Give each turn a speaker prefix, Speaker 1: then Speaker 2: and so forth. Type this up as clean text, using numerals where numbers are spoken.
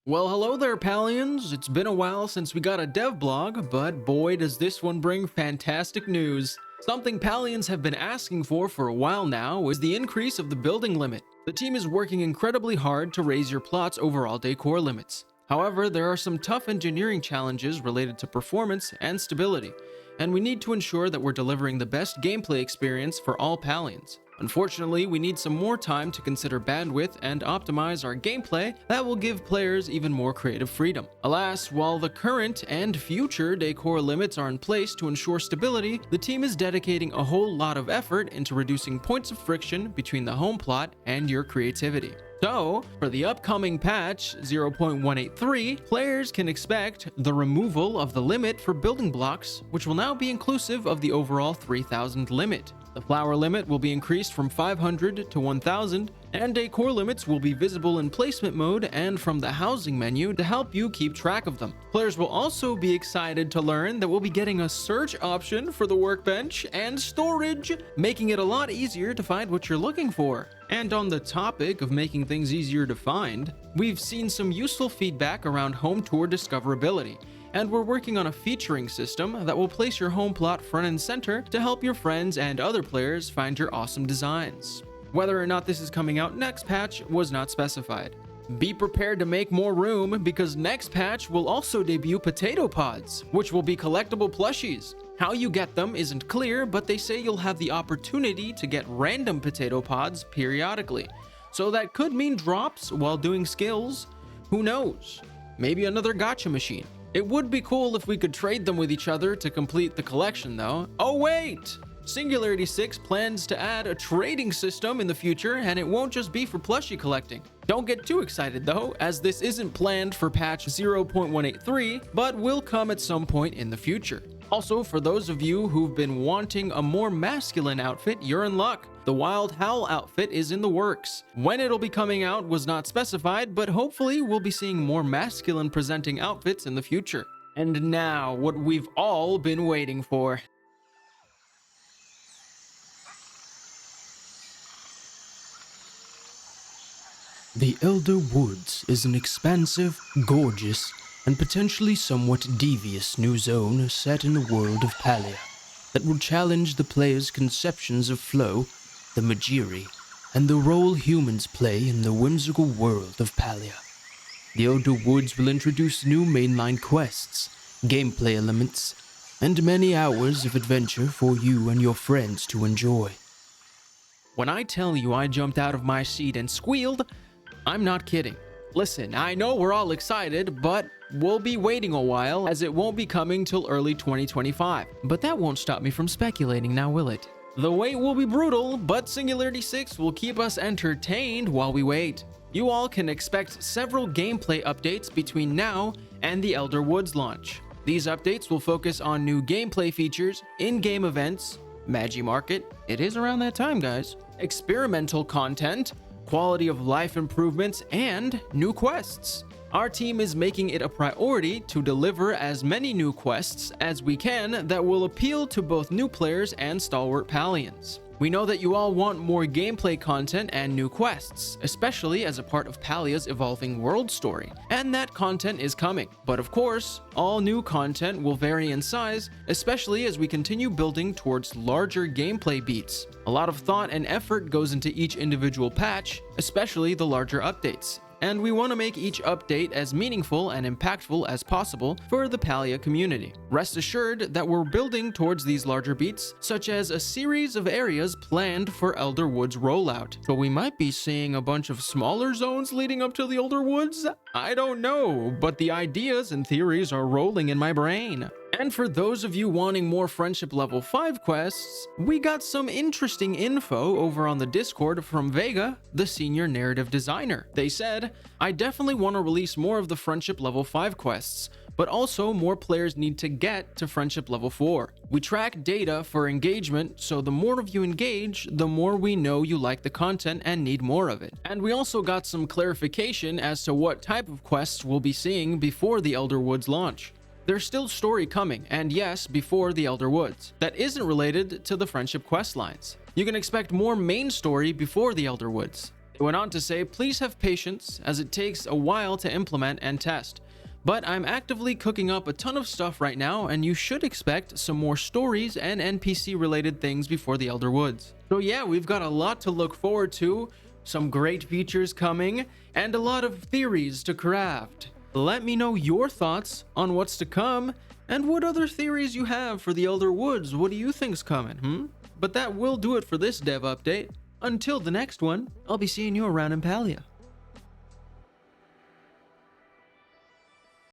Speaker 1: Well, hello there, Palians. It's been a while since we got a dev blog, but boy, does this one bring fantastic news. Something Palians have been asking for a while now is the increase of the building limit. The team is working incredibly hard to raise your plot's overall decor limits. However, there are some tough engineering challenges related to performance and stability, and we need to ensure that we're delivering the best gameplay experience for all Palians. Unfortunately, we need some more time to consider bandwidth and optimize our gameplay that will give players even more creative freedom. Alas, while the current and future decor limits are in place to ensure stability, the team is dedicating a whole lot of effort into reducing points of friction between the home plot and your creativity. So, for the upcoming patch 0.183, players can expect the removal of the limit for building blocks, which will now be inclusive of the overall 3,000 limit. The flower limit will be increased from 500 to 1,000, and decor limits will be visible in placement mode and from the housing menu to help you keep track of them. Players will also be excited to learn that we'll be getting a search option for the workbench and storage, making it a lot easier to find what you're looking for. And on the topic of making things easier to find, we've seen some useful feedback around home tour discoverability, and we're working on a featuring system that will place your home plot front and center to help your friends and other players find your awesome designs. Whether or not this is coming out next patch was not specified. Be prepared to make more room because next patch will also debut potato pods, which will be collectible plushies. How you get them isn't clear, but they say you'll have the opportunity to get random potato pods periodically. So that could mean drops while doing skills. Who knows? Maybe another gacha machine. It would be cool if we could trade them with each other to complete the collection though. Oh wait! Singularity 6 plans to add a trading system in the future, and it won't just be for plushie collecting. Don't get too excited though, as this isn't planned for patch 0.183, but will come at some point in the future. Also, for those of you who've been wanting a more masculine outfit, you're in luck. The Wild Howl outfit is in the works. When it'll be coming out was not specified, but hopefully we'll be seeing more masculine presenting outfits in the future. And now, what we've all been waiting for.
Speaker 2: The Elderwoods is an expansive, gorgeous, and potentially somewhat devious new zone set in the world of Palia that will challenge the player's conceptions of flow, the Majiri, and the role humans play in the whimsical world of Palia. The Elderwoods will introduce new mainline quests, gameplay elements, and many hours of adventure for you and your friends to enjoy.
Speaker 1: When I tell you I jumped out of my seat and squealed, I'm not kidding. Listen, I know we're all excited, but we'll be waiting a while as it won't be coming till early 2025. But that won't stop me from speculating now, will it? The wait will be brutal, but Singularity 6 will keep us entertained while we wait. You all can expect several gameplay updates between now and the Elderwoods launch. These updates will focus on new gameplay features, in-game events, Magi Market, it is around that time guys, experimental content, quality of life improvements, and new quests. Our team is making it a priority to deliver as many new quests as we can that will appeal to both new players and stalwart Palians. We know that you all want more gameplay content and new quests, especially as a part of Palia's evolving world story, and that content is coming. But of course, all new content will vary in size, especially as we continue building towards larger gameplay beats. A lot of thought and effort goes into each individual patch, especially the larger updates. And we want to make each update as meaningful and impactful as possible for the Palia community. Rest assured that we're building towards these larger beats, such as a series of areas planned for Elderwood's rollout. So we might be seeing a bunch of smaller zones leading up to the Elderwoods? I don't know, but the ideas and theories are rolling in my brain. And for those of you wanting more Friendship Level 5 quests, we got some interesting info over on the Discord from Vega, the senior narrative designer. They said, I definitely want to release more of the Friendship Level 5 quests, but also more players need to get to Friendship Level 4. We track data for engagement, so the more of you engage, the more we know you like the content and need more of it. And we also got some clarification as to what type of quests we'll be seeing before the Elderwoods launch. There's still story coming, and yes, before the Elderwoods, that isn't related to the friendship quest lines. You can expect more main story before the Elderwoods. They went on to say, please have patience as it takes a while to implement and test. But I'm actively cooking up a ton of stuff right now, and you should expect some more stories and NPC related things before the Elderwoods. So yeah, we've got a lot to look forward to, some great features coming, and a lot of theories to craft. Let me know your thoughts on what's to come, and what other theories you have for the Elderwoods. What do you think's coming, But that will do it for this dev update. Until the next one, I'll be seeing you around in Palia.